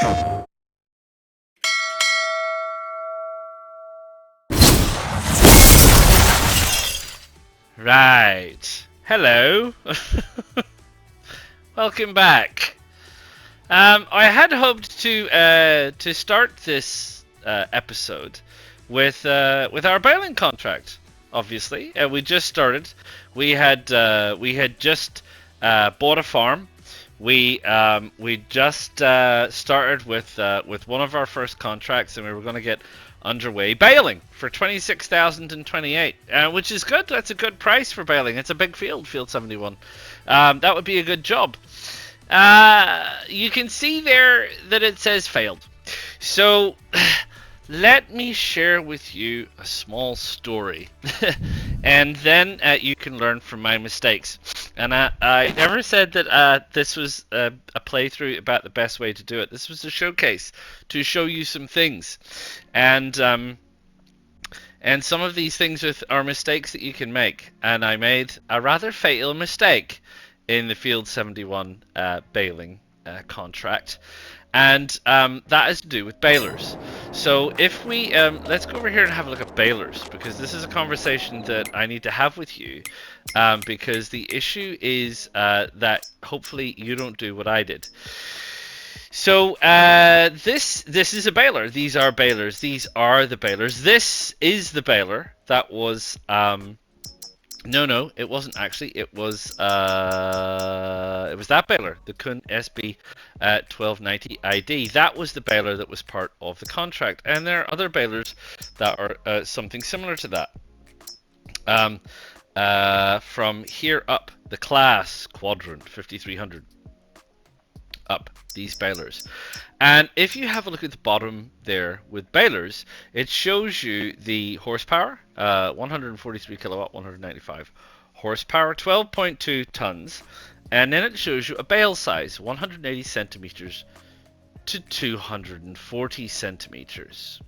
Right. Hello. Welcome back. I had hoped to start this episode with our baling contract. Obviously, we just started. We had just bought a farm. We just started with one of our first contracts, and we were going to get underway baling for 26,028, which is good. That's a good price for baling. It's a big field, Field 71. That would be a good job. You can see there that it says failed. So let me share with you a small story, and then you can learn from my mistakes. And I never said that this was a playthrough about the best way to do it. This was a showcase to show you some things, and some of these things are mistakes that you can make. And I made a rather fatal mistake in the Field 71 baling contract. And that has to do with balers. So if we let's go over here and have a look at balers, because this is a conversation that I need to have with you, because the issue is that hopefully you don't do what I did. So this is a baler. These are balers. These are the balers. This is the baler that was no, it wasn't actually. It was that baler, the Kuhn SB 1290 ID. That was the baler that was part of the contract, and there are other balers that are something similar to that. From here up, the class quadrant 5300 up, these balers. And if you have a look at the bottom there with balers, it shows you the horsepower, 143 kilowatt, 195 horsepower, 12.2 tons, and then it shows you a bale size, 180 centimeters to 240 centimeters.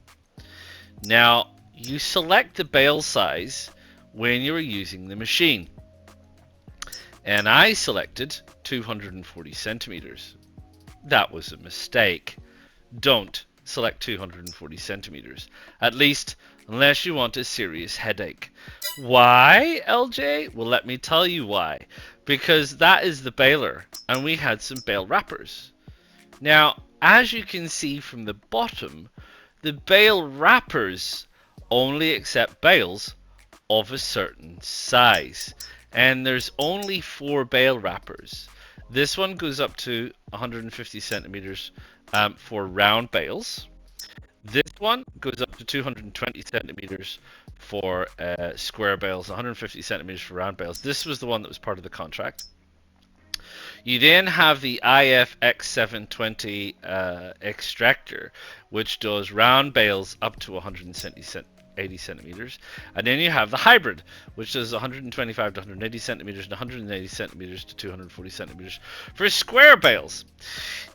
Now, you select the bale size when you're using the machine, and I selected 240 centimeters. That was a mistake. Don't select 240 centimeters. At least, unless you want a serious headache. Why, LJ? Well, let me tell you why. Because that is the baler, and we had some bale wrappers. Now, as you can see from the bottom, the bale wrappers only accept bales of a certain size. And there's only 4 bale wrappers. This one goes up to 150 centimeters for round bales. This one goes up to 220 centimeters for square bales, 150 centimeters for round bales. This was the one that was part of the contract. You then have the IFX720 extractor, which does round bales up to 180 centimeters, and then you have the hybrid, which does 125 to 180 centimeters and 180 centimeters to 240 centimeters for square bales.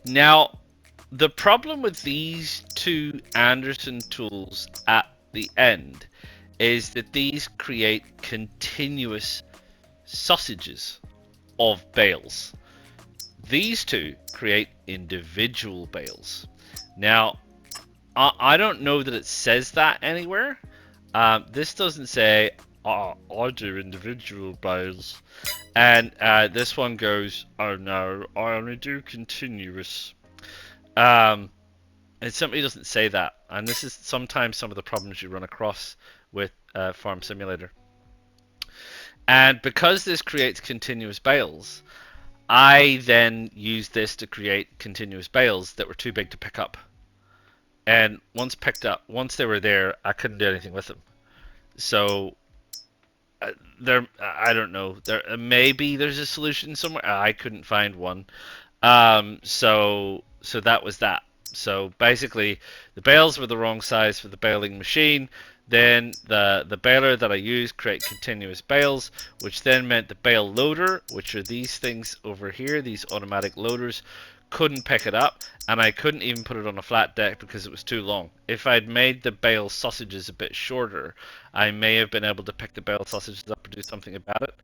Now, the problem with these two Anderson tools at the end is that these create continuous sausages of bales. These two create individual bales. Now, I don't know that it says that anywhere. This doesn't say, I do individual bales. And this one goes, oh no, I only do continuous. It simply doesn't say that. And this is sometimes some of the problems you run across with Farm Simulator. And because this creates continuous bales, I then used this to create continuous bales that were too big to pick up. And once picked up, once they were there, I couldn't do anything with them. So I don't know. Maybe there's a solution somewhere. I couldn't find one. So that was that. So basically, the bales were the wrong size for the baling machine. Then the baler that I used create continuous bales, which then meant the bale loader, which are these things over here, these automatic loaders, couldn't pick it up, and I couldn't even put it on a flat deck because it was too long. If I'd made the bale sausages a bit shorter, I may have been able to pick the bale sausages up and do something about it.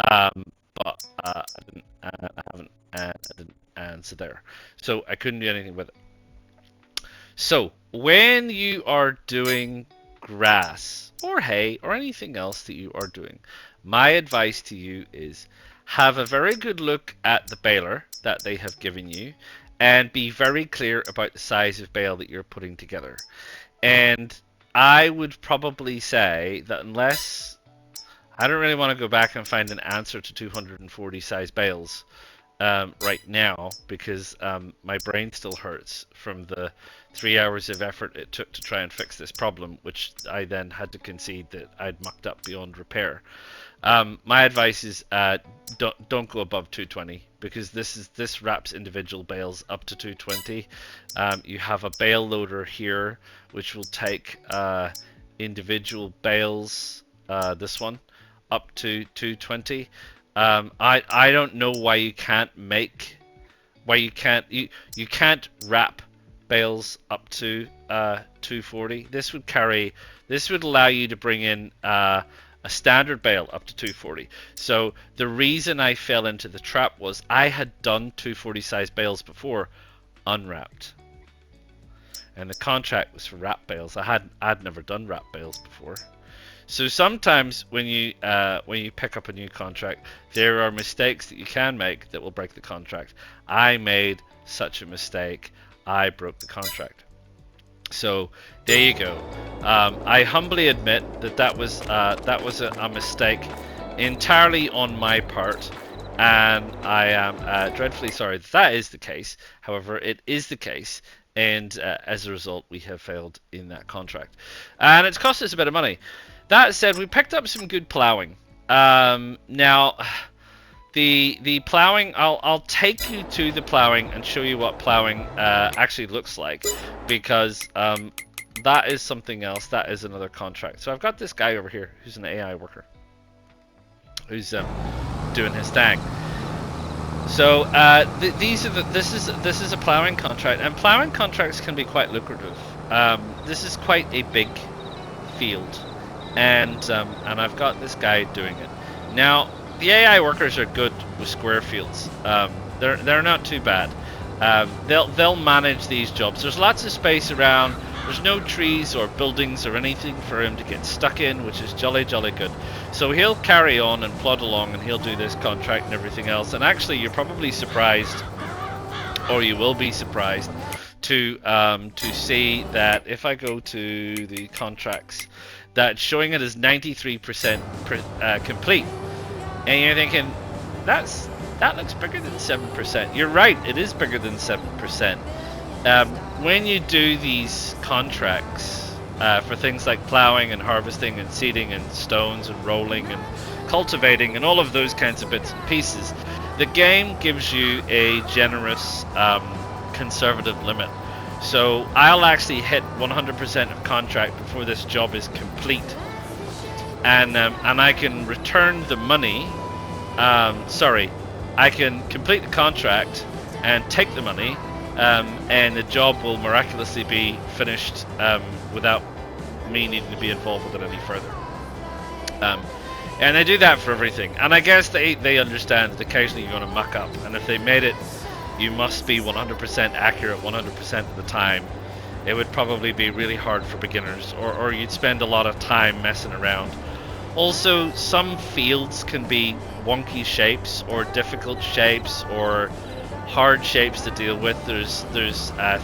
But I didn't, I haven't, and I didn't, and so there. So I couldn't do anything with it. So when you are doing grass or hay or anything else that you are doing, my advice to you is have a very good look at the baler that they have given you and be very clear about the size of bale that you're putting together. And I would probably say that unless I don't really want to go back and find an answer to 240 size bales right now, because my brain still hurts from the 3 hours of effort it took to try and fix this problem, which I then had to concede that I'd mucked up beyond repair. My advice is don't go above 220, because this wraps individual bales up to 220. You have a bale loader here which will take individual bales, this one, up to 220. I don't know why you can't you can't wrap bales up to 240. This would allow you to bring in a standard bale up to 240. So the reason I fell into the trap was I had done 240 size bales before, unwrapped, and the contract was for wrap bales. I'd never done wrap bales before. So sometimes when you pick up a new contract, there are mistakes that you can make that will break the contract. I made such a mistake, I broke the contract. So there you go. I humbly admit that was a mistake entirely on my part, and I am dreadfully sorry that is the case. However, it is the case, and as a result, we have failed in that contract, and it's cost us a bit of money. That said, we picked up some good plowing. Now, the plowing, I'll take you to the plowing and show you what plowing actually looks like, because that is something else. That is another contract. So I've got this guy over here who's an AI worker, who's doing his thing. So this is a plowing contract, and plowing contracts can be quite lucrative. This is quite a big field. And I've got this guy doing it. Now, the AI workers are good with square fields. They're not too bad. They'll manage these jobs. There's lots of space around. There's no trees or buildings or anything for him to get stuck in, which is jolly good. So he'll carry on and plod along, and he'll do this contract and everything else. And actually, you're probably surprised, or you will be surprised, to see that if I go to the contracts, that's showing it as 93% complete, and you're thinking that looks bigger than 7%. You're right, it is bigger than 7%. When you do these contracts for things like plowing and harvesting and seeding and stones and rolling and cultivating and all of those kinds of bits and pieces, the game gives you a generous conservative limit. So I'll actually hit 100% of contract before this job is complete, and I can return the money. I can complete the contract and take the money, and the job will miraculously be finished without me needing to be involved with it any further. And they do that for everything. And I guess they understand that occasionally you're going to muck up, and if they made it you must be 100% accurate 100% of the time, it would probably be really hard for beginners, or you'd spend a lot of time messing around. Also, some fields can be wonky shapes or difficult shapes or hard shapes to deal with. There's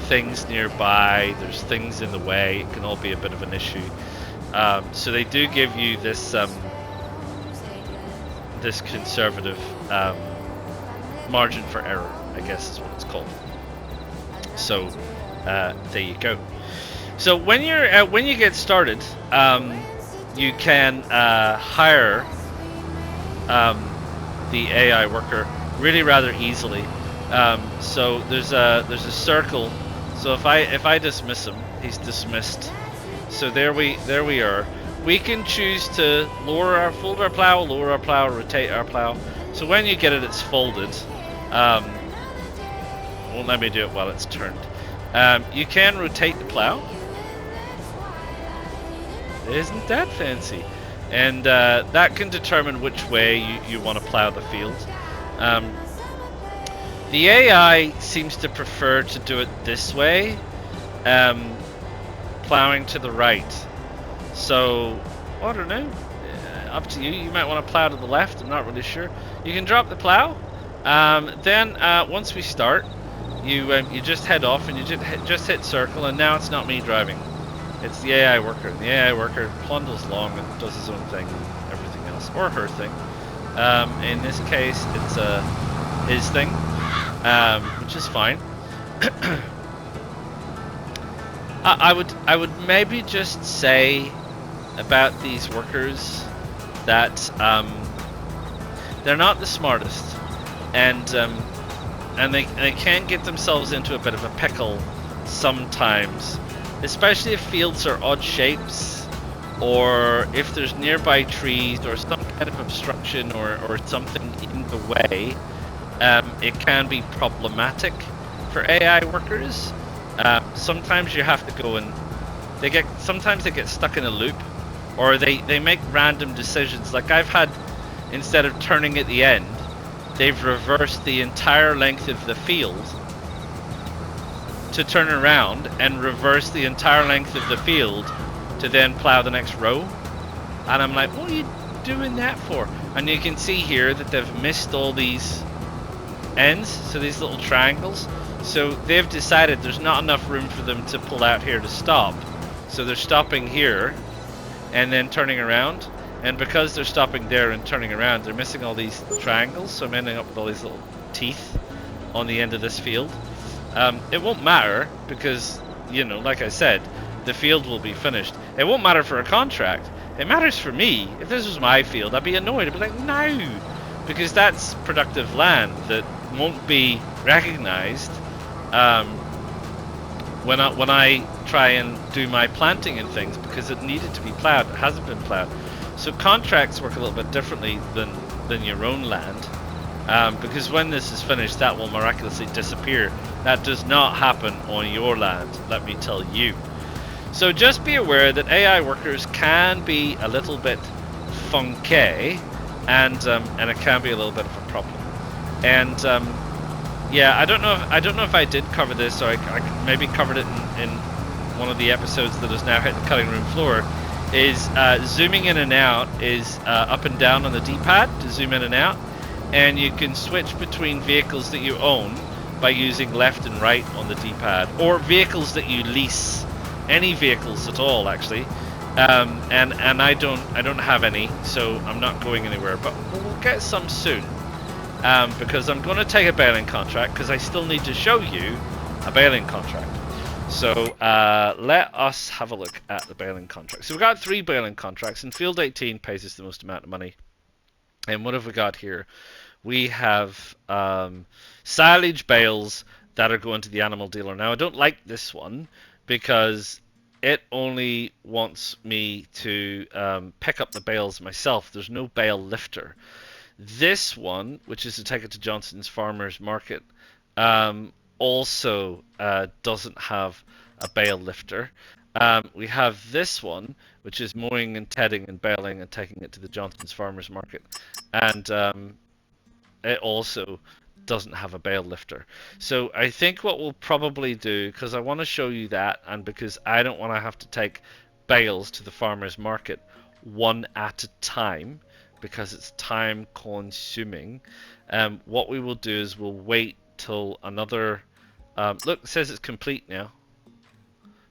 things nearby, there's things in the way. It can all be a bit of an issue. So they do give you this this conservative margin for error, I guess is what it's called. So there you go. So when you get started, you can hire the AI worker really rather easily. So there's a circle. So if I dismiss him, he's dismissed. So there we are. We can choose to fold our plow, lower our plow, rotate our plow. So when you get it, it's folded. Won't let me do it while it's turned. You can rotate the plow. Isn't that fancy? And that can determine which way you want to plow the field. The AI seems to prefer to do it this way, plowing to the right. So, I don't know. Up to you. You might want to plow to the left. I'm not really sure. You can drop the plow. Then once we start, you just head off and you just hit circle. And now it's not me driving. It's the AI worker. And the AI worker plunders along and does his own thing and everything else, or her thing. In this case, it's his thing, which is fine. I would maybe just say about these workers that they're not the smartest, and they can get themselves into a bit of a pickle sometimes, especially if fields are odd shapes, or if there's nearby trees or some kind of obstruction or something in the way. It can be problematic for AI workers. Sometimes you have to go and sometimes they get stuck in a loop, or they make random decisions. Like I've had, instead of turning at the end, they've reversed the entire length of the field to turn around and reverse the entire length of the field to then plow the next row. And I'm like, what are you doing that for? And you can see here that they've missed all these ends, so these little triangles. So they've decided there's not enough room for them to pull out here to stop. So they're stopping here and then turning around. And because they're stopping there and turning around, they're missing all these triangles. So I'm ending up with all these little teeth on the end of this field. It won't matter because, you know, like I said, the field will be finished. It won't matter for a contract. It matters for me. If this was my field, I'd be annoyed. I'd be like, no, because that's productive land that won't be recognized when I try and do my planting and things, because it needed to be plowed. It hasn't been plowed. So contracts work a little bit differently than your own land, because when this is finished, that will miraculously disappear. That does not happen on your land, let me tell you. So just be aware that AI workers can be a little bit funky, and it can be a little bit of a problem. And yeah, I don't know if I did cover this, or I maybe covered it in one of the episodes that has now hit the cutting room floor. Is zooming in and out is up and down on the D-pad to zoom in and out, and you can switch between vehicles that you own by using left and right on the D-pad, or vehicles that you lease, any vehicles at all actually. And I don't have any, so I'm not going anywhere, but we'll get some soon, because I'm going to take a baling contract, because I still need to show you a baling contract. So let us have a look at the baling contract. So we've got 3 baling contracts, and Field 18 pays us the most amount of money. And what have we got here? We have silage bales that are going to the animal dealer. Now I don't like this one because it only wants me to pick up the bales myself. There's no bale lifter. This one, which is to take it to Johnson's Farmers Market, also doesn't have a bale lifter. We have this one, which is mowing and tedding and baling and taking it to the Johnson's Farmers Market, and it also doesn't have a bale lifter. So I think what we'll probably do, because I want to show you that, and because I don't want to have to take bales to the farmers market one at a time, because it's time consuming, what we will do is we'll wait till another look, it says it's complete now.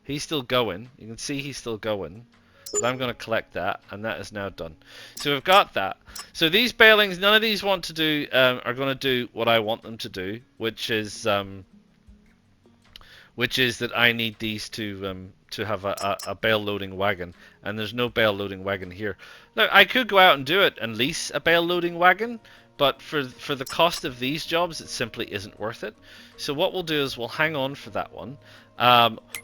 He's still going. You can see he's still going. But I'm going to collect that, and that is now done. So we've got that. So these balings, none of these want to do are going to do what I want them to do, which is that I need these to have a bale loading wagon, and there's no bale loading wagon here. Look, I could go out and do it and lease a bale loading wagon, but for the cost of these jobs, it simply isn't worth it. So what we'll do is we'll hang on for that one.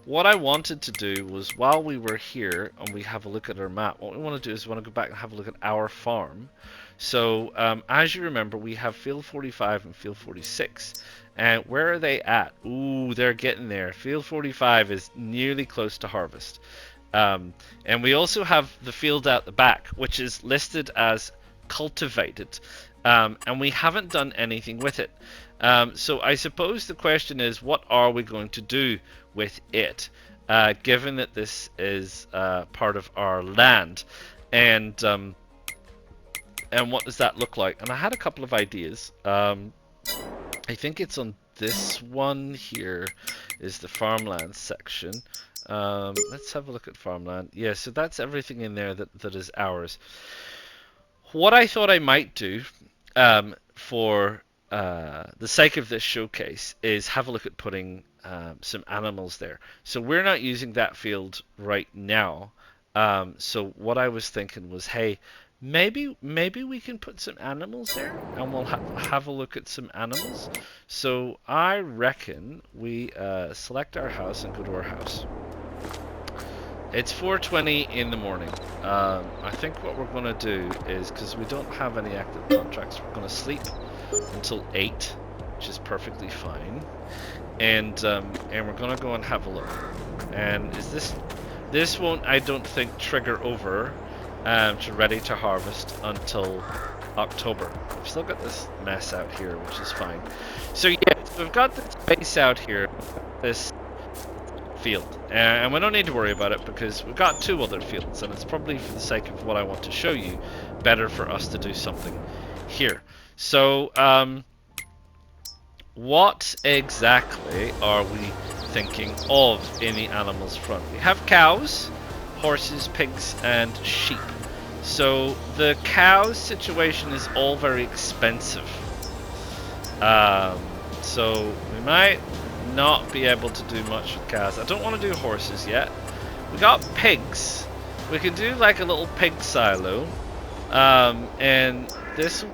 What I wanted to do was, while we were here and we have a look at our map, what we want to do is we want to go back and have a look at our farm. So as you remember, we have Field 45 and Field 46. And where are they at? Ooh, they're getting there. Field 45 is nearly close to harvest. And we also have the field out the back, which is listed as cultivated. And we haven't done anything with it. So I suppose the question is, what are we going to do with it, given that this is part of our land, and what does that look like? And I had a couple of ideas. I think it's on this one here, is the farmland section. Let's have a look at farmland. Yeah, so that's everything in there that is ours. What I thought I might do, for the sake of this showcase, is have a look at putting some animals there. So we're not using that field right now. So what I was thinking was, hey, maybe we can put some animals there, and we'll have a look at some animals. So I reckon we select our house and go to our house. It's 4:20 in the morning. I think what we're going to do is, because we don't have any active contracts, we're going to sleep until 8, which is perfectly fine. And we're going to go and have a look. And is this won't, I don't think, trigger over to ready to harvest until October. We've still got this mess out here, which is fine. So yeah, so we've got this base out here, this field, and we don't need to worry about it because we've got 2 other fields, and it's probably, for the sake of what I want to show you, better for us to do something here. So what exactly are we thinking of in the animals front? We have cows, horses, pigs, and sheep. So the cows situation is all very expensive. So we might not be able to do much with cows. I don't want to do horses yet. We got pigs. We could do like a little pig silo. And this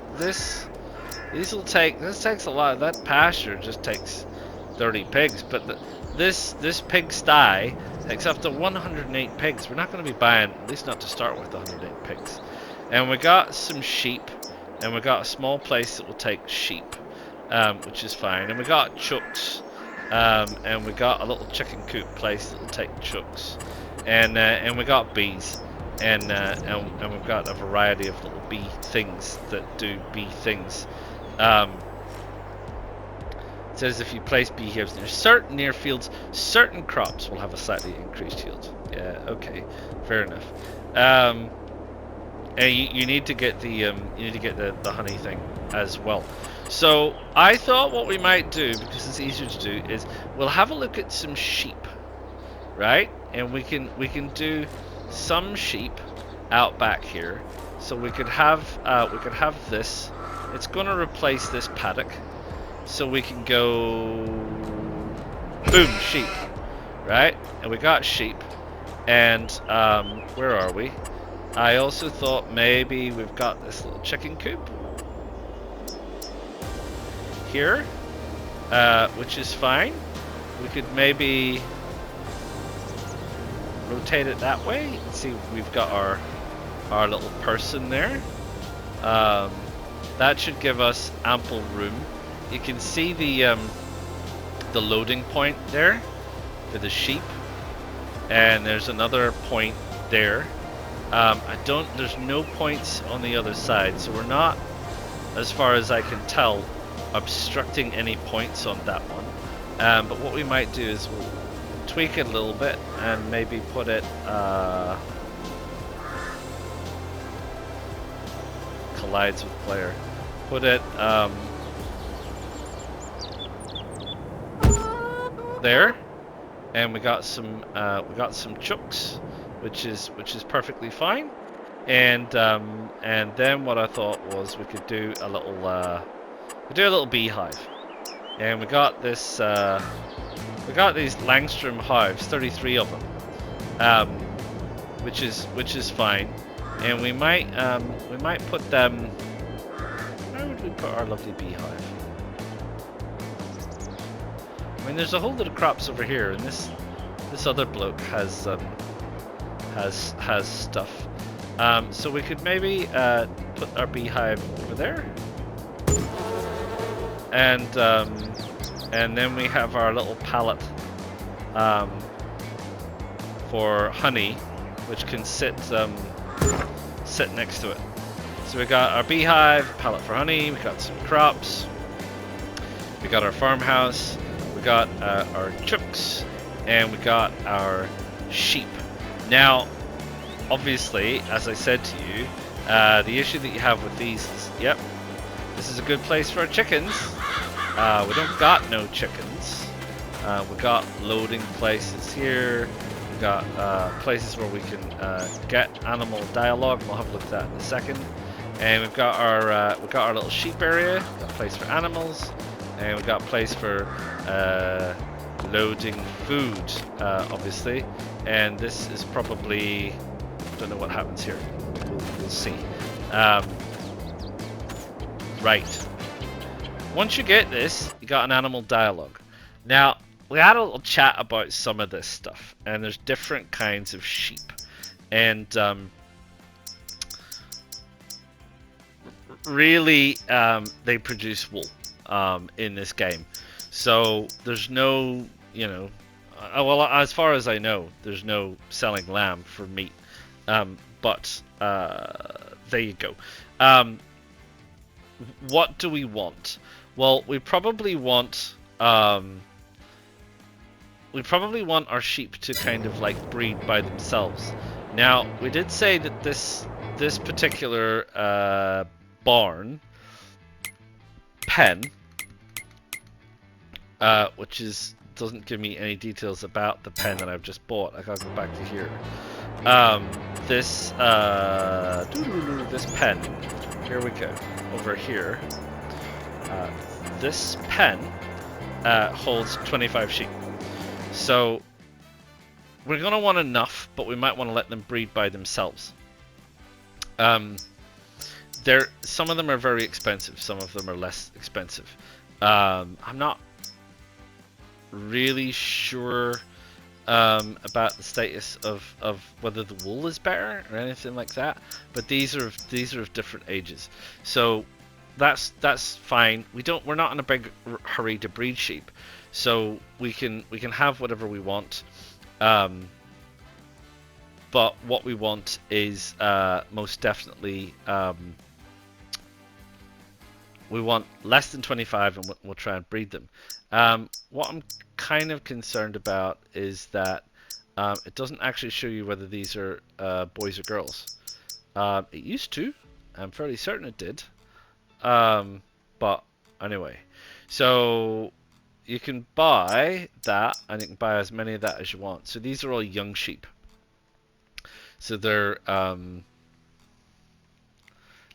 takes a lot. That pasture just takes 30 pigs, but this pig sty takes up to 108 pigs. We're not going to be buying, at least not to start with, 108 pigs. And we got some sheep, and we got a small place that will take sheep, which is fine. And we got chooks, and we got a little chicken coop place that will take chooks, and we got bees, and we've got a variety of little bee things that do bee things. It says if you place bee hives near fields, certain crops will have a slightly increased yield. Yeah, okay, fair enough. And you need to get the honey thing as well. So I thought what we might do, because it's easier to do, is we'll have a look at some sheep, right? And we can do some sheep out back here. So we could have this. It's going to replace this paddock. So we can go, boom, sheep, right? And we got sheep. And where are we? I also thought maybe we've got this little chicken coop here, which is fine. We could maybe rotate it that way. Let's see, we've got our little person there. That should give us ample room. You can see the loading point there for the sheep, and there's another point there. There's no points on the other side, so we're not, as far as I can tell, obstructing any points on that one. But what we might do is we'll tweak it a little bit and maybe put it collides with player. Put it there, and we got some chooks, which is perfectly fine. And then what I thought was we could do a little beehive, and we got this we got these Langstrom hives, 33 of them, which is fine. And we might put them. Where would we put our lovely beehive? I mean, there's a whole lot of crops over here, and this other bloke has stuff. So we could maybe put our beehive over there, and then we have our little pallet for honey, which can sit next to it. So we got our beehive, pallet for honey, we got some crops, We got our farmhouse, we got our chooks, and we got our sheep. Now, obviously, as I said to you, the issue that you have with these is, yep, this is a good place for our chickens. We don't got no chickens. We got loading places here. We got places where we can get animal dialogue. We'll have a look at that in a second. And we've got our little sheep area. We've got a place for animals, and we've got a place for loading food, obviously. And this is probably, don't know what happens here. We'll see. Right. Once you get this, you got an animal dialogue. Now, we had a little chat about some of this stuff, and there's different kinds of sheep, and really, they produce wool in this game. So there's no, you know, well, as far as I know, there's no selling lamb for meat. But there you go. What do we want? Well, we probably want our sheep to kind of like breed by themselves. Now, we did say that this particular barn pen, which doesn't give me any details about the pen that I've just bought. I gotta go back to here. This pen, here we go, over here. This pen holds 25 sheep. So we're gonna want enough, but we might want to let them breed by themselves. Some of them are very expensive, some of them are less expensive. I'm not really sure about the status of whether the wool is better or anything like that, but these are of different ages, so that's fine. We're not in a big hurry to breed sheep, so we can have whatever we want. But what we want is most definitely we want less than 25, and we'll try and breed them. What I'm kind of concerned about is that it doesn't actually show you whether these are boys or girls. It used to. I'm fairly certain it did. But anyway, so you can buy that, and you can buy as many of that as you want. So these are all young sheep. So they're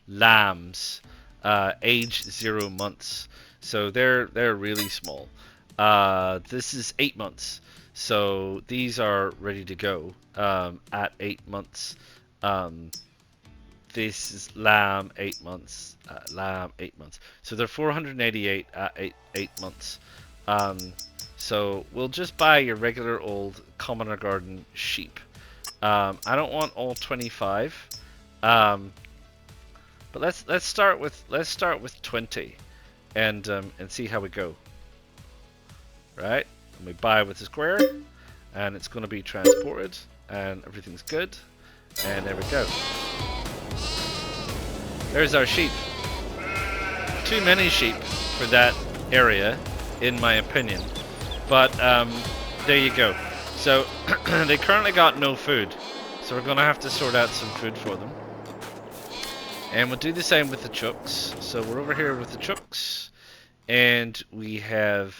lambs, age 0 months. So they're really small. This is 8 months. So these are ready to go at 8 months. This is lamb 8 months. Lamb 8 months. So they're 488 at 8 months. So we'll just buy your regular old commoner garden sheep. I don't want all 25. But let's start with 20, and see how we go. Right? And we buy with the square, and it's going to be transported, and everything's good. And there we go. There's our sheep. Too many sheep for that area, in my opinion. But there you go. So they currently got no food, so we're going to have to sort out some food for them. And we'll do the same with the chooks. So we're over here with the chooks, and we have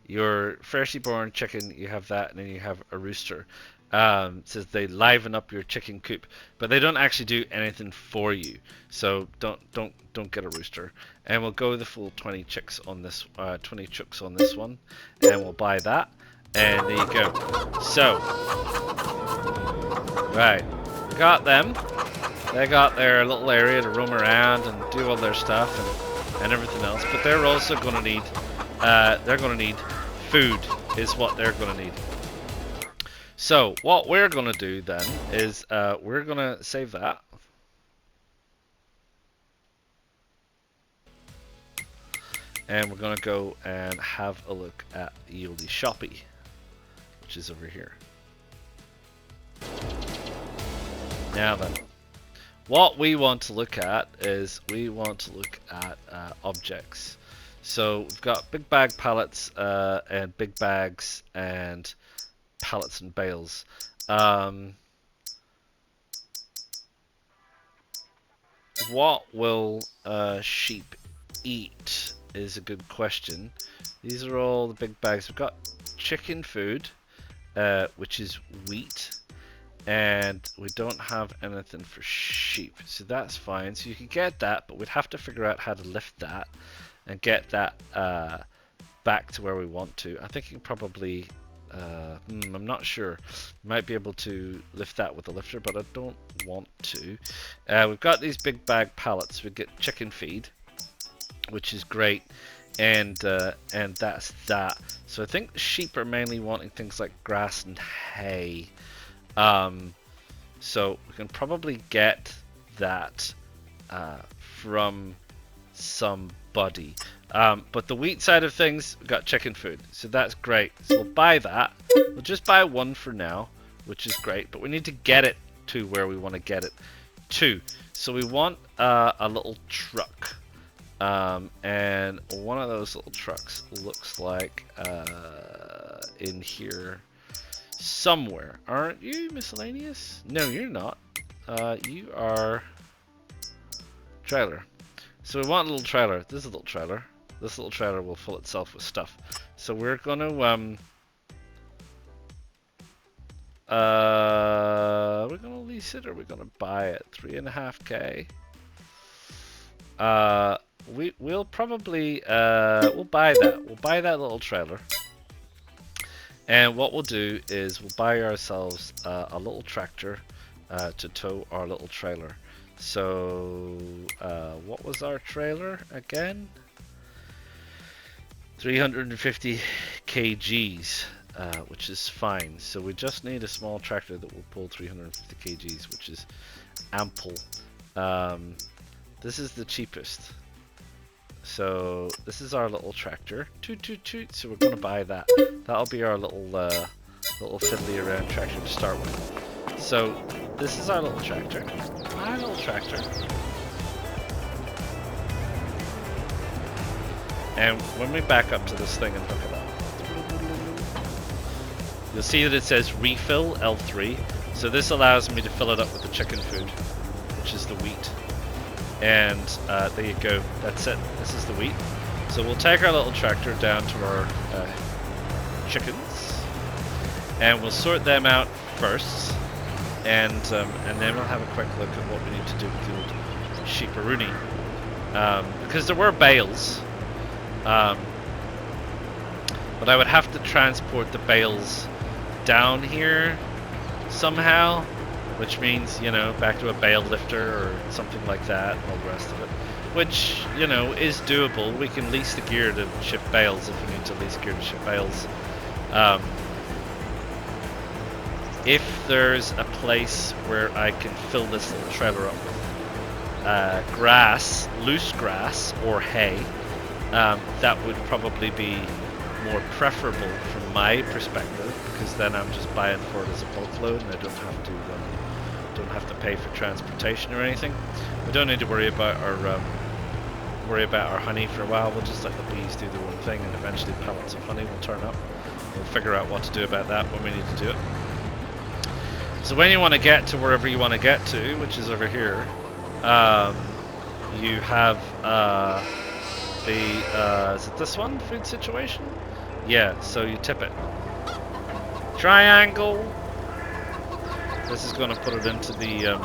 your freshly born chicken. You have that, and then you have a rooster. It says they liven up your chicken coop, but they don't actually do anything for you. So don't get a rooster. And we'll go the full 20 chicks on this, 20 chooks on this one, and we'll buy that. And there you go. So, right, we got them. They got their little area to roam around and do all their stuff and everything else. But they're also going to need, food is what they're going to need. So what we're going to do then is we're going to save that. And we're going to go and have a look at Yieldy Shoppy, which is over here. Now then, what we want to look at is we want to look at objects. So we've got big bag pallets and big bags and pallets and bales. What will sheep eat is a good question. These are all the big bags. We've got chicken food, which is wheat, and we don't have anything for sheep, so that's fine. So you can get that, but we'd have to figure out how to lift that and get that back to where we want to. I think you can probably I'm not sure. Might be able to lift that with a lifter, but I don't want to. We've got these big bag pallets. We get chicken feed, which is great, and that's that. So I think the sheep are mainly wanting things like grass and hay. So we can probably get that from somebody. But the wheat side of things, we've got chicken food, so that's great. So we'll buy that. We'll just buy one for now, which is great, but we need to get it to where we want to get it to. So we want a little truck, and one of those little trucks looks like in here somewhere. Aren't you miscellaneous? No, you're not. You are trailer. So we want a little trailer. This is a little trailer. This little trailer will fill itself with stuff. So we're gonna we're gonna lease it, or we're gonna buy it. 3.5K. We'll probably we'll buy that. We'll buy that little trailer. And what we'll do is we'll buy ourselves a little tractor to tow our little trailer. So what was our trailer again? 350 kgs, which is fine. So we just need a small tractor that will pull 350 kgs, which is ample. This is the cheapest. So this is our little tractor. Toot toot toot. So we're gonna buy that. That'll be our little little fiddly around tractor to start with. So this is our little tractor. Our little tractor. And when we back up to this thing and look at that, you'll see that it says refill L3. So this allows me to fill it up with the chicken food, which is the wheat. And there you go. That's it. This is the wheat. So we'll take our little tractor down to our chickens, and we'll sort them out first, and then we'll have a quick look at what we need to do with the old sheeparoonie. Because there were bales, but I would have to transport the bales down here somehow, which means, you know, back to a bale lifter or something like that, all the rest of it, which, you know, is doable. We can lease the gear to ship bales if we need to lease gear to ship bales. If there's a place where I can fill this little trailer up with grass, loose grass, or hay, that would probably be more preferable from my perspective, because then I'm just buying for it as a bulk load and I don't have to pay for transportation or anything. We don't need to worry about our honey for a while. We'll just let the bees do their own thing, and eventually pallets of honey will turn up. We'll figure out what to do about that when we need to do it. So when you want to get to wherever you want to get to, which is over here, you have is it this one? Food situation? Yeah, so you tip it. Triangle. This is going to put it into the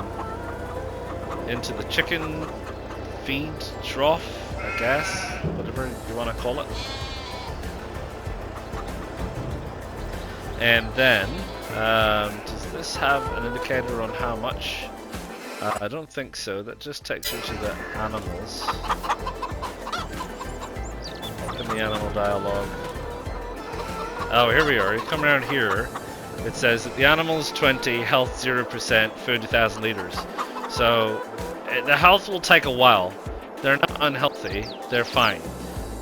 chicken feed trough, I guess, whatever you want to call it. And then, does this have an indicator on how much? I don't think so. That just takes you to the animals. Open the animal dialogue. Oh, here we are. You come around here. It says that the animal is 20, health 0%, food 1,000 liters. So the health will take a while. They're not unhealthy. They're fine.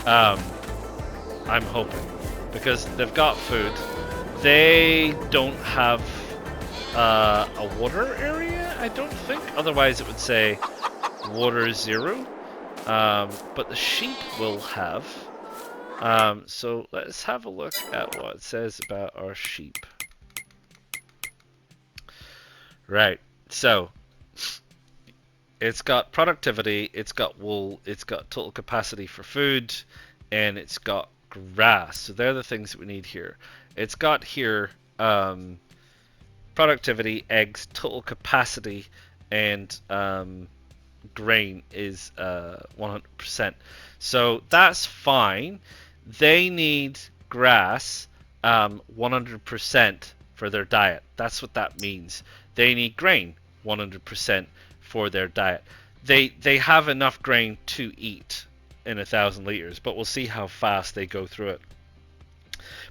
I'm hoping, because they've got food. They don't have a water area, I don't think. Otherwise, it would say water 0. But the sheep will have. So let's have a look at what it says about our sheep. Right. So it's got productivity, it's got wool, it's got total capacity for food, and it's got grass. So they're the things that we need here. It's got here productivity, eggs, total capacity, and grain is 100%. So that's fine. They need grass 100% for their diet. That's what that means. They need grain 100% for their diet. They have enough grain to eat in 1,000 liters, but we'll see how fast they go through it.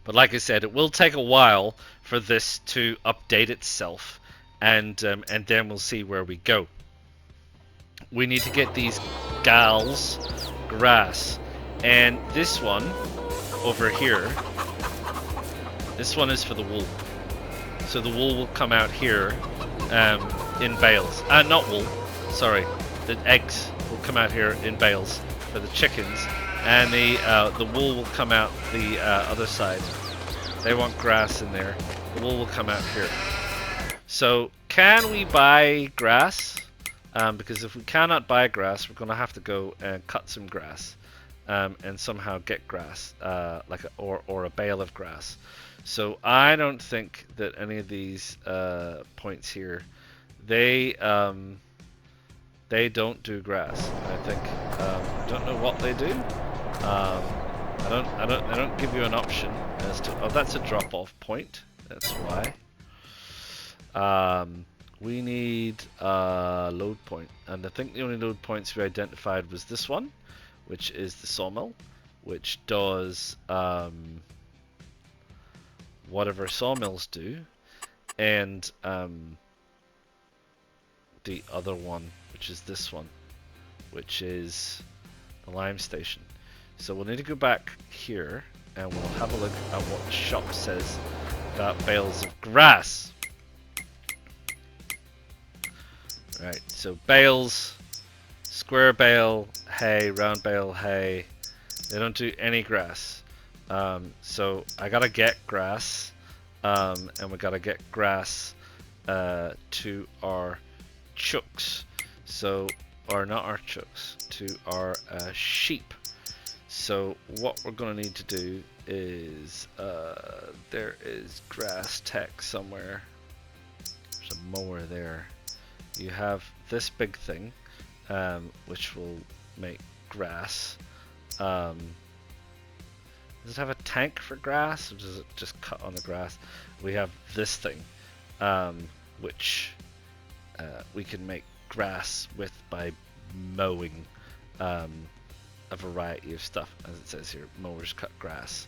But like I said, it will take a while for this to update itself, and then we'll see where we go. We need to get these gals grass, and this one over here, this one is for the wool. So the wool will come out here in bales. Not wool, sorry. The eggs will come out here in bales for the chickens, and the wool will come out the other side. They want grass in there. The wool will come out here. So can we buy grass? Because if we cannot buy grass, we're going to have to go and cut some grass and somehow get grass, or a bale of grass. So I don't think that any of these points here, they don't do grass. I think I don't know what they do. I don't give you an option as to. Oh, that's a drop-off point. That's why. We need a load point, and I think the only load points we identified was this one, which is the sawmill, which does whatever sawmills do, and the other one, which is this one, which is the lime station. So we'll need to go back here, and we'll have a look at what the shop says about bales of grass. Right, so bales, square bale, hay, round bale, hay. They don't do any grass. So I gotta get grass, and we gotta get grass to our chooks. So, or not our chooks, to our sheep. So what we're gonna need to do is, there is grass tech somewhere. There's a mower there. You have this big thing, which will make grass. Does it have a tank for grass, or does it just cut on the grass? We have this thing, which we can make grass with by mowing a variety of stuff. As it says here, mowers cut grass,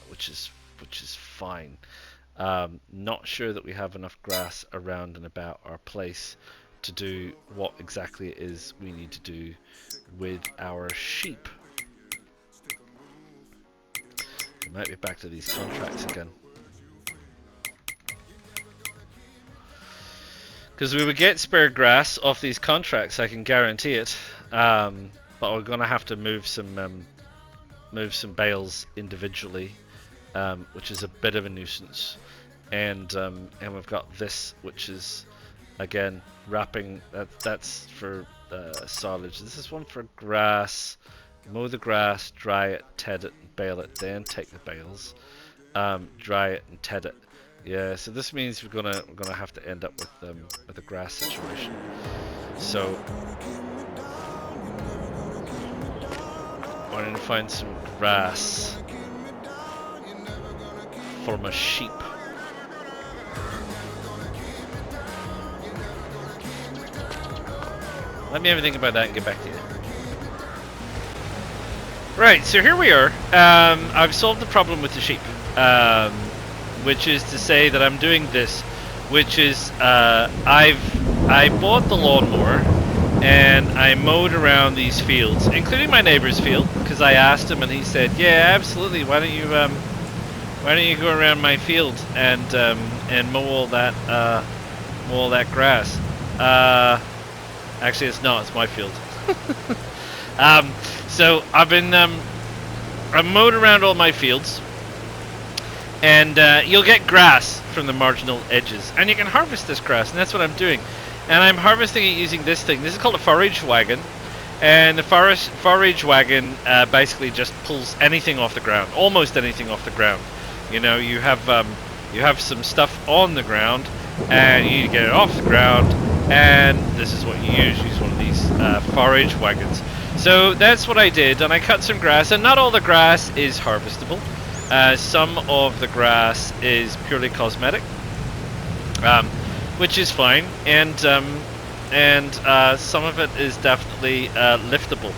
which is fine. Not sure that we have enough grass around and about our place to do what exactly it is we need to do with our sheep. We might be back to these contracts again. Because we would get spare grass off these contracts, I can guarantee it. But we're going to have to move some bales individually, which is a bit of a nuisance. And we've got this, which is again wrapping. That's for silage. This is one for grass. Mow the grass, dry it, ted it, and bale it. Then take the bales, dry it, and ted it. Yeah. So this means we're gonna have to end up with a grass situation. So I need to find some grass for my sheep. Let me have a think about that and get back to you. Right, so here we are. I've solved the problem with the sheep, which is to say that I'm doing this, which is I bought the lawnmower and I mowed around these fields, including my neighbor's field, because I asked him and he said, "Yeah, absolutely. Why don't you go around my field and mow all that grass?" Actually, it's not. It's my field. So I've been I've mowed around all my fields, and you'll get grass from the marginal edges, and you can harvest this grass, and that's what I'm doing. And I'm harvesting it using this thing. This is called a forage wagon, and the forage wagon basically just pulls anything off the ground, almost anything off the ground. You know, you have some stuff on the ground, and you need to get it off the ground, and this is what you use one of these forage wagons. So that's what I did, and I cut some grass, and not all the grass is harvestable. Some of the grass is purely cosmetic, which is fine, and some of it is definitely liftable.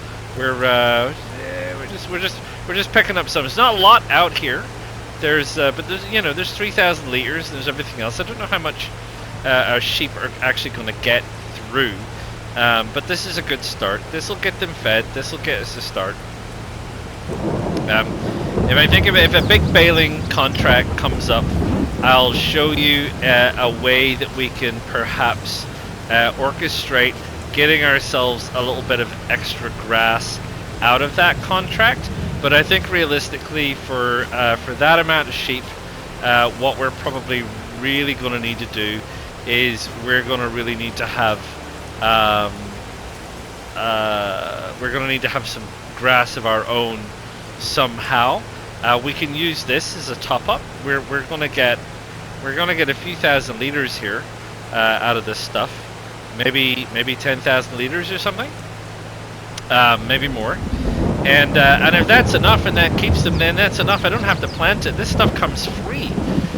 We're just picking up some. There's not a lot out here. But there's 3,000 liters. There's everything else. I don't know how much our sheep are actually going to get through, but this is a good start. This will get them fed. This will get us a start. If I think of it, if a big baling contract comes up, I'll show you a way that we can perhaps orchestrate getting ourselves a little bit of extra grass out of that contract. But I think realistically, for that amount of sheep, what we're probably really going to need to do is we're going to really need to have some grass of our own somehow. We can use this as a top up. We're going to get a few thousand liters here out of this stuff. Maybe 10,000 liters or something. Maybe more. And if that's enough and that keeps them, then that's enough. I don't have to plant it. This stuff comes free.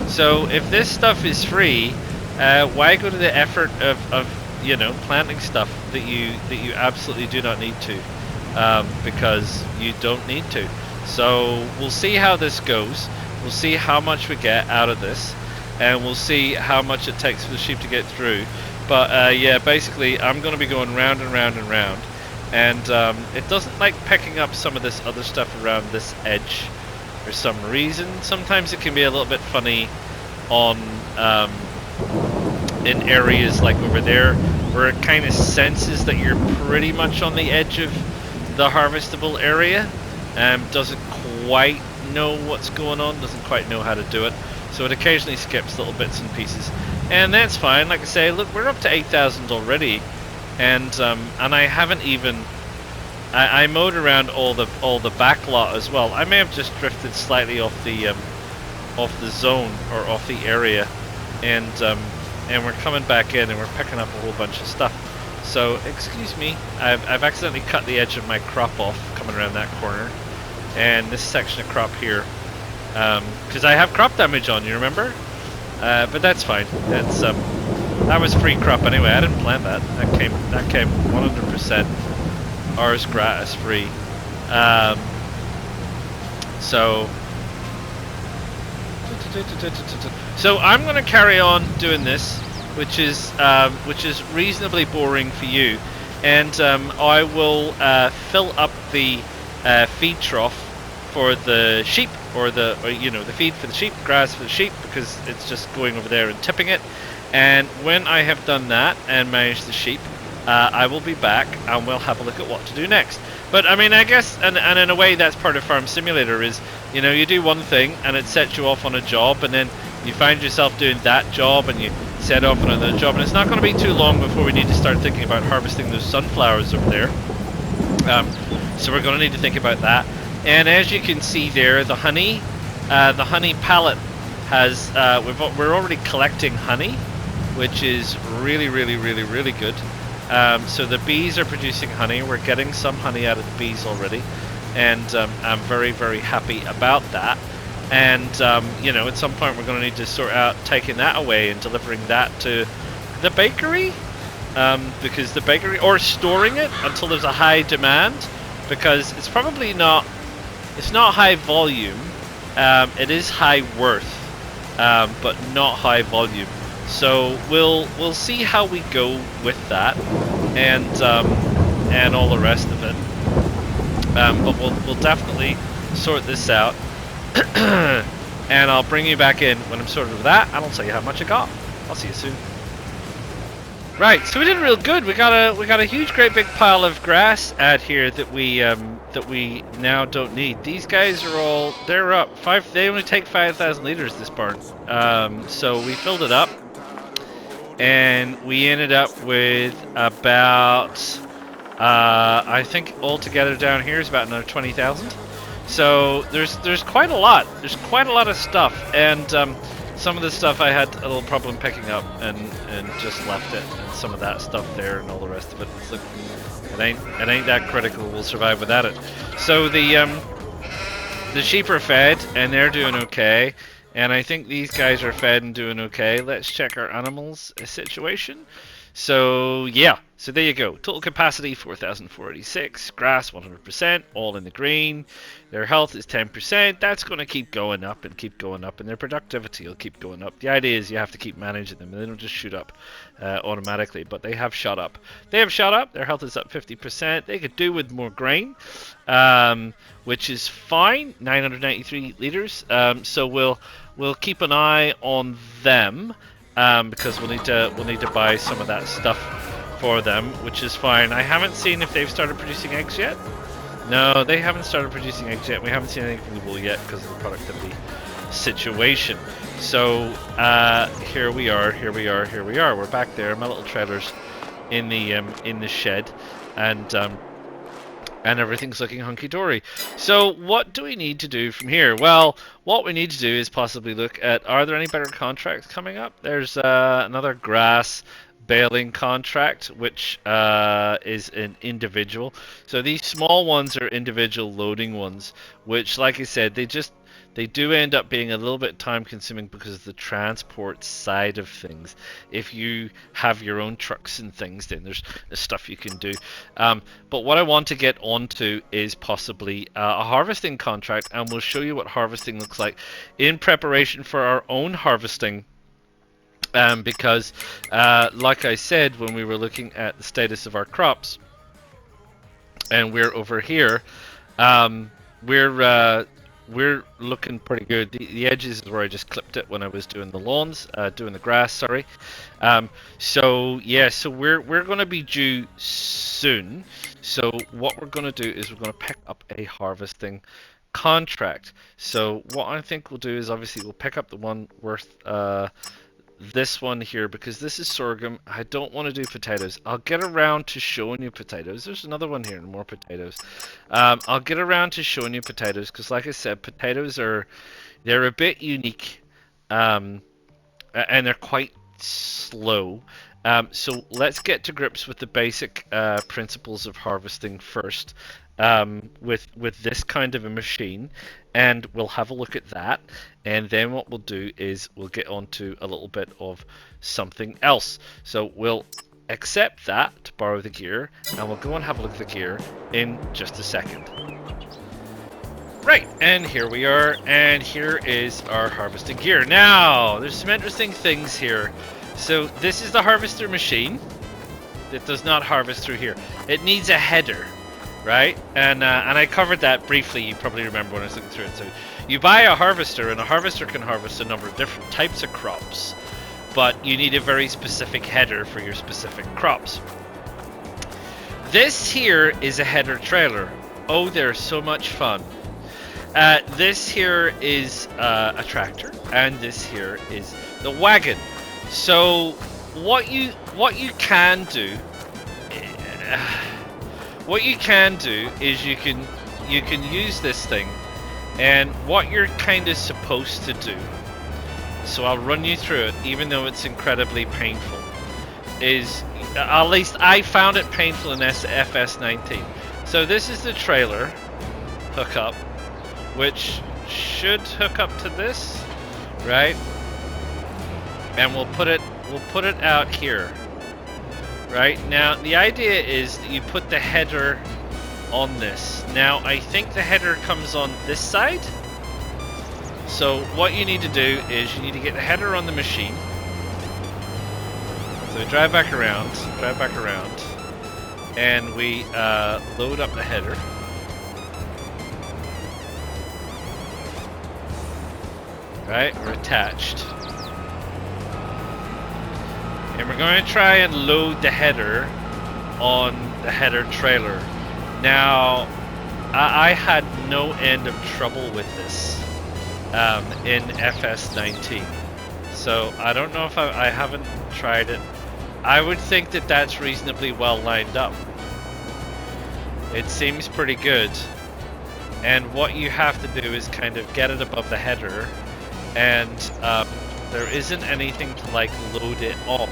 So if this stuff is free, why go to the effort of planting stuff that you absolutely do not need to, because you don't need to. So we'll see how this goes. We'll see how much we get out of this, and we'll see how much it takes for the sheep to get through. But yeah, basically I'm going to be going round and round and round. And it doesn't like picking up some of this other stuff around this edge for some reason. Sometimes it can be a little bit funny on in areas like over there, where it kind of senses that you're pretty much on the edge of the harvestable area, doesn't quite know what's going on, doesn't quite know how to do it, so it occasionally skips little bits and pieces, and that's fine. Like I say, look, we're up to 8,000 already. And I haven't even I mowed around all the back lot as well. I may have just drifted slightly off the zone or off the area, and we're coming back in and we're picking up a whole bunch of stuff. So excuse me, I've accidentally cut the edge of my crop off coming around that corner, and this section of crop here, because I have crop damage on, you remember? But that's fine. That's that was free crop anyway. I didn't plant that. That came 100% ours gratis free. So I'm going to carry on doing this, which is reasonably boring for you, and I will fill up the feed trough for the sheep, or the feed for the sheep, grass for the sheep, because it's just going over there and tipping it. And when I have done that and managed the sheep, I will be back and we'll have a look at what to do next. But I mean, I guess, and in a way that's part of Farm Simulator, is, you do one thing and it sets you off on a job, and then you find yourself doing that job and you set off on another job, and it's not going to be too long before we need to start thinking about harvesting those sunflowers over there. So we're going to need to think about that. And as you can see there, the honey pallet has, we're already collecting honey, which is really good. So the bees are producing honey. We're getting some honey out of the bees already, and I'm very happy about that. And at some point we're going to need to sort out taking that away and delivering that to the bakery, because the bakery, or storing it until there's a high demand, because it's probably not high volume. It is high worth, but not high volume. So we'll see how we go with that, and all the rest of it. But we'll definitely sort this out, and I'll bring you back in when I'm sorted with that, and I'll tell you how much I got. I'll see you soon. Right, so we did real good. We got a huge, great big pile of grass out here that we now don't need. These guys are all they're up five. They only take 5,000 liters this barn. So we filled it up, and we ended up with about I think altogether down here is about another 20,000. So there's quite a lot. There's quite a lot of stuff, and some of the stuff I had a little problem picking up and just left it, and some of that stuff there and all the rest of it. It's like, it ain't that critical. We'll survive without it. So the sheep are fed and they're doing okay, and I think these guys are fed and doing okay. Let's check our animals situation. So yeah, so there you go. Total capacity 4,486, grass 100%, all in the green. Their health is 10%. That's going to keep going up and keep going up, and their productivity will keep going up. The idea is you have to keep managing them, and they don't just shoot up automatically, but they have shot up. They have shot up. Their health is up 50%. They could do with more grain, which is fine. 993 liters. So we'll keep an eye on them. Because we'll need to buy some of that stuff for them, which is fine. I haven't seen if they've started producing eggs yet. No, they haven't started producing eggs yet. We haven't seen anything from the wool yet because of the productivity situation. So here we are. We're back there. My little trailer's in the shed, and everything's looking hunky-dory. So what do we need to do from here? Well, what we need to do is possibly look at, are there any better contracts coming up? There's another grass baling contract, which is an individual. So these small ones are individual loading ones, which, like I said, they do end up being a little bit time consuming because of the transport side of things. If you have your own trucks and things, then there's stuff you can do. But what I want to get onto is possibly a harvesting contract, and we'll show you what harvesting looks like in preparation for our own harvesting. Because like I said, when we were looking at the status of our crops, and we're over here, we're looking pretty good. The edges is where I just clipped it when I was doing the lawns, doing the grass, sorry. So yeah, so we're going to be due soon. So what we're going to do is we're going to pick up a harvesting contract. So what I think we'll do is obviously we'll pick up the one worth this one here, because this is sorghum. I don't want to do potatoes. I'll get around to showing you potatoes. There's another one here, more potatoes. I'll get around to showing you potatoes, because like I said, potatoes they're a bit unique, and they're quite slow. So let's get to grips with the basic principles of harvesting first, with this kind of a machine, and we'll have a look at that, and then what we'll do is we'll get on to a little bit of something else. So we'll accept that to borrow the gear, and we'll go and have a look at the gear in just a second. Right, and here we are, and here is our harvesting gear. Now, there's some interesting things here. So this is the harvester machine that does not harvest through here. It needs a header, right? And I covered that briefly. You probably remember when I was looking through it. So you buy a harvester, and a harvester can harvest a number of different types of crops, but you need a very specific header for your specific crops. This here is a header trailer. Oh, they're so much fun. This here is a tractor, and this here is the wagon. So what you can do is you can use this thing, and what you're kind of supposed to do, so I'll run you through it, even though it's incredibly painful, is, at least I found it painful in FS19. So this is the trailer hookup, which should hook up to this, right? And we'll put it out here. Right, now the idea is that you put the header on this. Now I think the header comes on this side. So what you need to do is you need to get the header on the machine. So drive back around, and we load up the header. Right, we're attached. And we're going to try and load the header on the header trailer. Now, I had no end of trouble with this in FS19. So I don't know if I haven't tried it. I would think that that's reasonably well lined up. It seems pretty good. And what you have to do is kind of get it above the header, and there isn't anything to like load it on.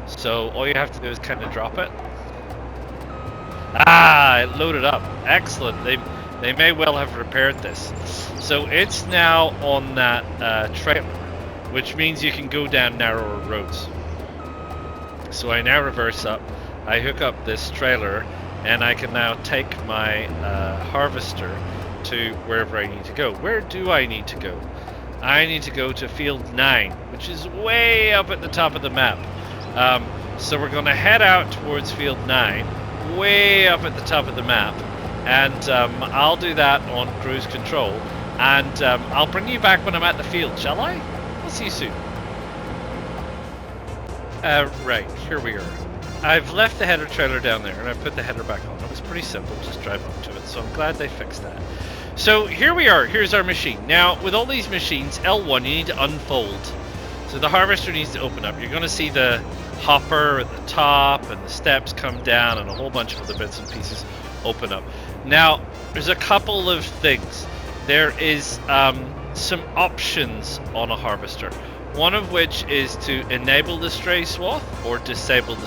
So all you have to do is kind of drop it. Ah, it loaded up. Excellent. They may well have repaired this. So it's now on that trailer, which means you can go down narrower roads. So I now reverse up. I hook up this trailer, and I can now take my harvester to wherever I need to go. Where do I need to go? I need to go to field 9, which is way up at the top of the map. So we're going to head out towards field 9, way up at the top of the map, and I'll do that on cruise control, and I'll bring you back when I'm at the field, shall I? I'll see you soon. Right, here we are. I've left the header trailer down there, and I put the header back on. It was pretty simple, just drive up to it, so I'm glad they fixed that. So here we are, here's our machine. Now, with all these machines, L1, you need to unfold. So the harvester needs to open up. You're going to see the hopper at the top, and the steps come down, and a whole bunch of other bits and pieces open up. Now, there's a couple of things. There is some options on a harvester. One of which is to enable the stray swath or disable the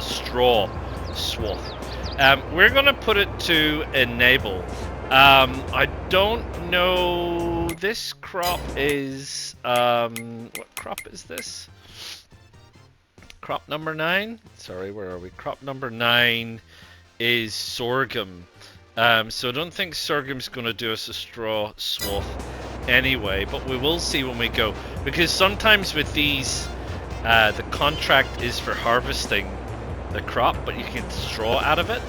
straw swath. We're going to put it to enable. I don't know. This crop is what crop is this? Crop number 9. Sorry, where are we? Crop number 9 is sorghum. So I don't think sorghum's going to do us a straw swath anyway, but we will see when we go, because sometimes with these the contract is for harvesting the crop, but you can straw out of it,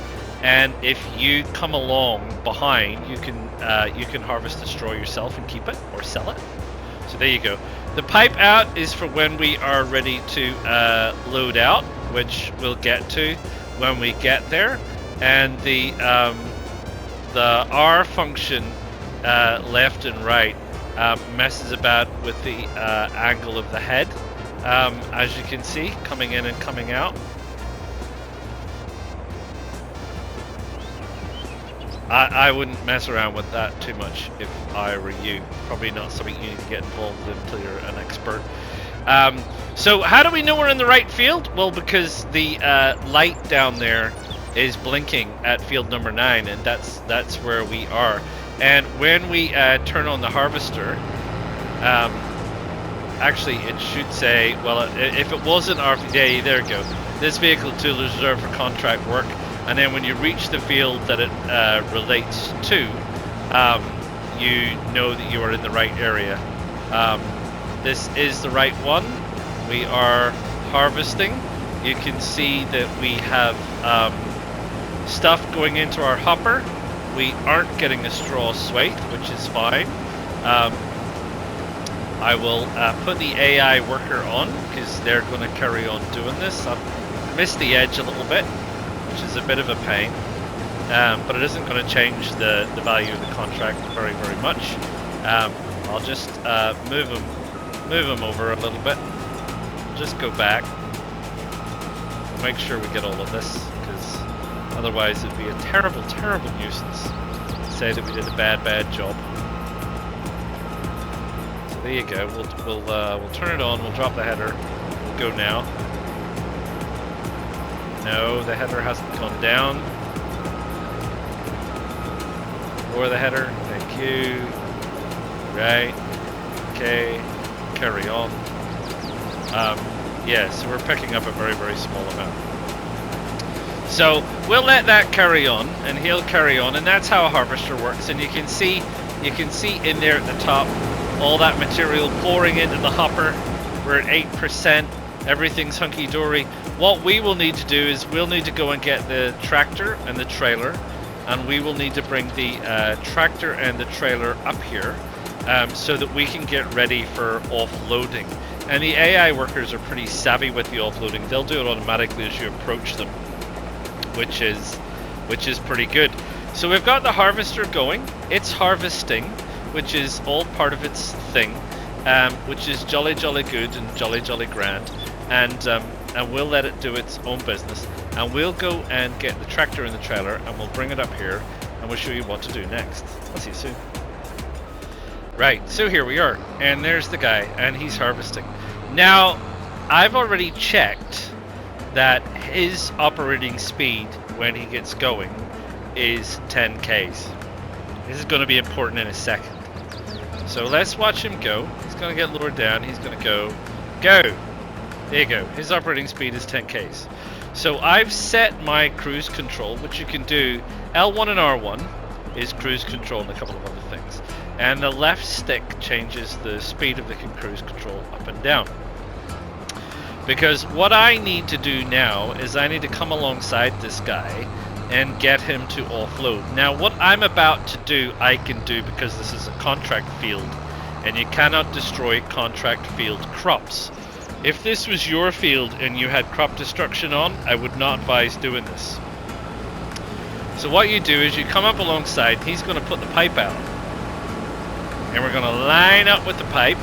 and if you come along behind, you can harvest the straw yourself and keep it or sell it. So there you go. The pipe out is for when we are ready to load out, which we'll get to when we get there, and the R function left and right messes about with the angle of the head, as you can see, coming in and coming out. I wouldn't mess around with that too much if I were you. Probably not something you need to get involved in until you're an expert. So how do we know we're in the right field? Well, because the light down there is blinking at field number 9, and that's where we are. And when we turn on the harvester, actually it should say, well, if it wasn't RFD, there you go. This vehicle tool is reserved for contract work. And then when you reach the field that it relates to, you know that you are in the right area. This is the right one. We are harvesting. You can see that we have stuff going into our hopper. We aren't getting a straw swath, which is fine. I will put the AI worker on, because they're going to carry on doing this. I've missed the edge a little bit, which is a bit of a pain, but it isn't going to change the value of the contract very, very much. I'll just move them over a little bit. Just go back. Make sure we get all of this, because otherwise it'd be a terrible, terrible nuisance to say that we did a bad job. So there you go. We'll turn it on. We'll drop the header. We'll go now. No, the header hasn't gone down. Lower the header. Thank you. Right. Okay. Carry on. Yeah, so we're picking up a very, very small amount. So we'll let that carry on, and he'll carry on, and that's how a harvester works. And you can see in there at the top all that material pouring into the hopper. We're at 8%. Everything's hunky-dory. What we will need to do is we'll need to go and get the tractor and the trailer, and we will need to bring the tractor and the trailer up here so that we can get ready for offloading. And the AI workers are pretty savvy with the offloading. They'll do it automatically as you approach them, which is pretty good. So we've got the harvester going. It's harvesting, which is all part of its thing, which is jolly good and jolly grand. And we'll let it do its own business. And we'll go and get the tractor and the trailer, and we'll bring it up here, and we'll show you what to do next. I'll see you soon. Right, so here we are, and there's the guy, and he's harvesting. Now, I've already checked that his operating speed when he gets going is 10 Ks. This is going to be important in a second. So let's watch him go. He's going to get lowered down. He's going to go. There you go. His operating speed is 10 Ks. So I've set my cruise control, which you can do. L1 and R1 is cruise control and a couple of other things. And the left stick changes the speed of the cruise control up and down. Because what I need to do now is I need to come alongside this guy and get him to offload. Now what I'm about to do, I can do because this is a contract field, and you cannot destroy contract field crops. If this was your field and you had crop destruction on, I would not advise doing this. So what you do is you come up alongside, he's going to put the pipe out. And we're going to line up with the pipe.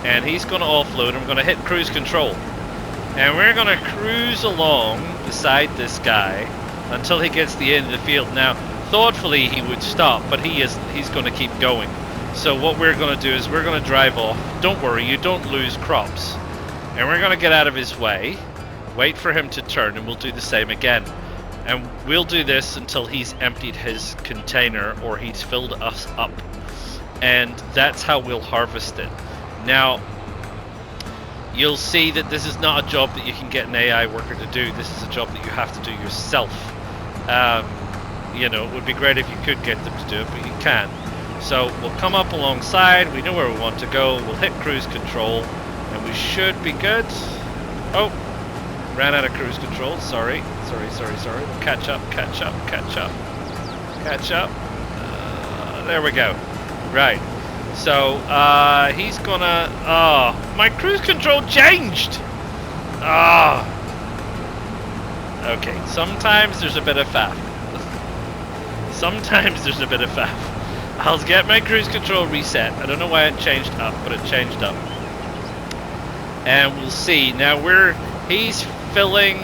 And he's going to offload, and we're going to hit cruise control. And we're going to cruise along beside this guy until he gets to the end of the field. Now, thoughtfully he would stop, but he's going to keep going. So what we're going to do is we're going to drive off. Don't worry, you don't lose crops. And we're going to get out of his way, wait for him to turn, and we'll do the same again. And we'll do this until he's emptied his container or he's filled us up. And that's how we'll harvest it. Now, you'll see that this is not a job that you can get an AI worker to do. This is a job that you have to do yourself. You know, it would be great if you could get them to do it, but you can't. So we'll come up alongside. We know where we want to go. We'll hit cruise control, and we should be good. Oh, ran out of cruise control. Sorry. We'll catch up. There we go. Right. So, he's gonna... Oh, my cruise control changed! Oh. Okay, sometimes there's a bit of faff. I'll get my cruise control reset. I don't know why it changed up, but it changed up. And we'll see. Now he's filling,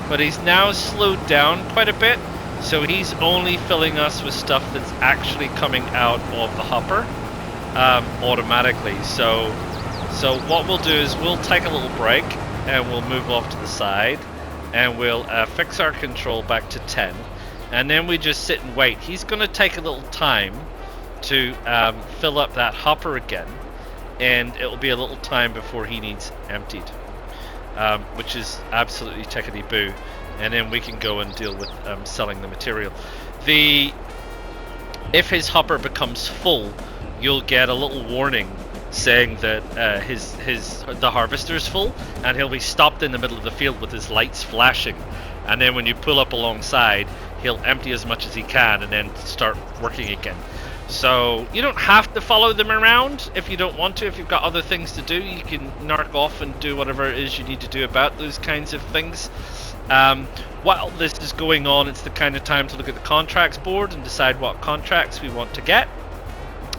but he's now slowed down quite a bit. So he's only filling us with stuff that's actually coming out of the hopper automatically. So what we'll do is we'll take a little break and we'll move off to the side and we'll fix our control back to 10. And then we just sit and wait. He's going to take a little time to fill up that hopper again. And it'll be a little time before he needs emptied. Which is absolutely tickety-boo. And then we can go and deal with selling the material. If his hopper becomes full, you'll get a little warning saying that the harvester's full, and he'll be stopped in the middle of the field with his lights flashing. And then when you pull up alongside, he'll empty as much as he can and then start working again. So you don't have to follow them around if you don't want to. If you've got other things to do, you can narc off and do whatever it is you need to do about those kinds of things. While this is going on, it's the kind of time to look at the contracts board and decide what contracts we want to get.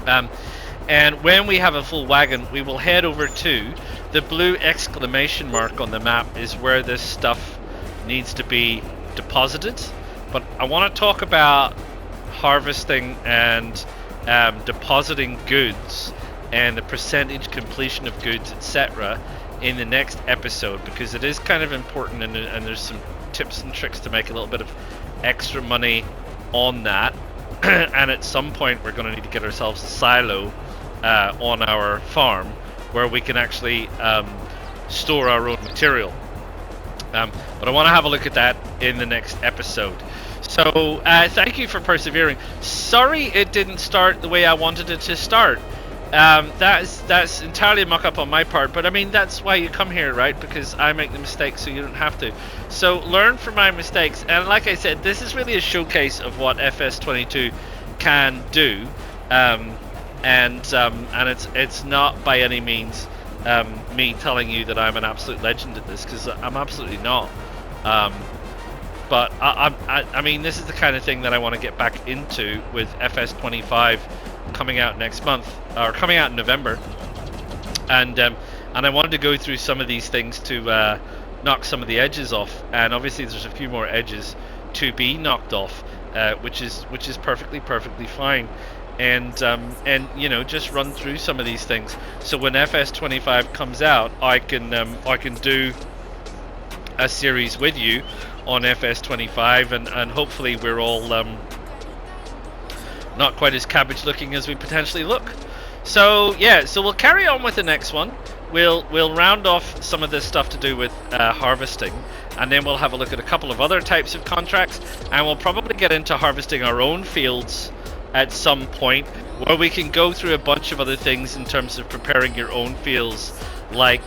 And when we have a full wagon, we will head over to the blue exclamation mark on the map is where this stuff needs to be deposited. But I want to talk about harvesting and depositing goods and the percentage completion of goods, etc. in the next episode, because it is kind of important, and there's some tips and tricks to make a little bit of extra money on that. And at some point we're going to need to get ourselves a silo on our farm where we can actually store our own material. But I want to have a look at that in the next episode. So thank you for persevering. Sorry it didn't start the way I wanted it to start. That's entirely a muck-up on my part, but I mean, that's why you come here, right? Because I make the mistakes so you don't have to. So learn from my mistakes, and like I said, this is really a showcase of what FS22 can do. and it's not by any means me telling you that I'm an absolute legend at this, because I'm absolutely not. But I mean, this is the kind of thing that I want to get back into with FS25 coming out next month, or coming out in November, and I wanted to go through some of these things to knock some of the edges off, and obviously there's a few more edges to be knocked off, which is perfectly fine, and you know, just run through some of these things. So when FS25 comes out, I can do a series with you on FS25, and hopefully we're all not quite as cabbage looking as we potentially look. So yeah, so we'll carry on with the next one. We'll round off some of this stuff to do with harvesting, and then we'll have a look at a couple of other types of contracts, and we'll probably get into harvesting our own fields at some point, where we can go through a bunch of other things in terms of preparing your own fields, like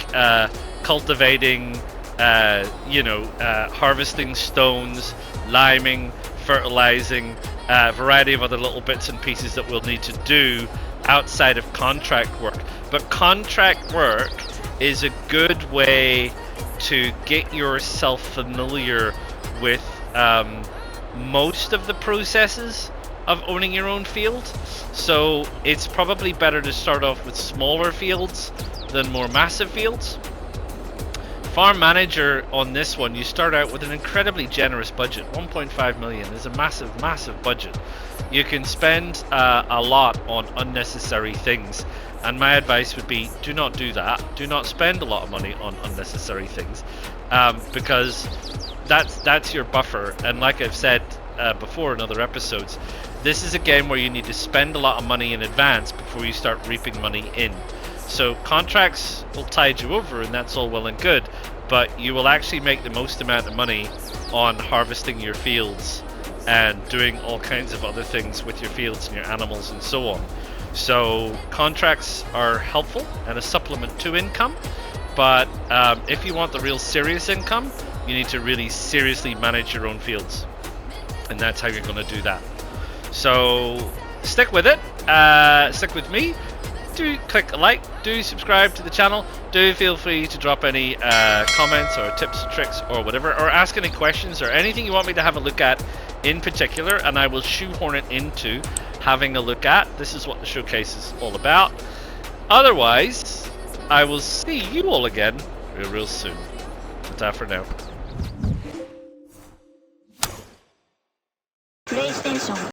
cultivating, harvesting stones, liming, fertilizing, a variety of other little bits and pieces that we'll need to do outside of contract work. But contract work is a good way to get yourself familiar with most of the processes of owning your own field. So it's probably better to start off with smaller fields than more massive fields. Farm Manager on this one, you start out with an incredibly generous budget. 1.5 million is a massive budget. You can spend a lot on unnecessary things, and my advice would be, do not do that. Do not spend a lot of money on unnecessary things, because that's your buffer. And like I've said before in other episodes, this is a game where you need to spend a lot of money in advance before you start reaping money in. So contracts will tide you over, and that's all well and good, but you will actually make the most amount of money on harvesting your fields and doing all kinds of other things with your fields and your animals and so on. So contracts are helpful and a supplement to income, but if you want the real serious income, you need to really seriously manage your own fields, and that's how you're going to do that. So stick with it, stick with me. Do click a like, do subscribe to the channel, do feel free to drop any comments or tips or tricks or whatever, or ask any questions or anything you want me to have a look at in particular, and I will shoehorn it into having a look at. This is what the showcase is all about. Otherwise, I will see you all again real soon. Ta-ta for now.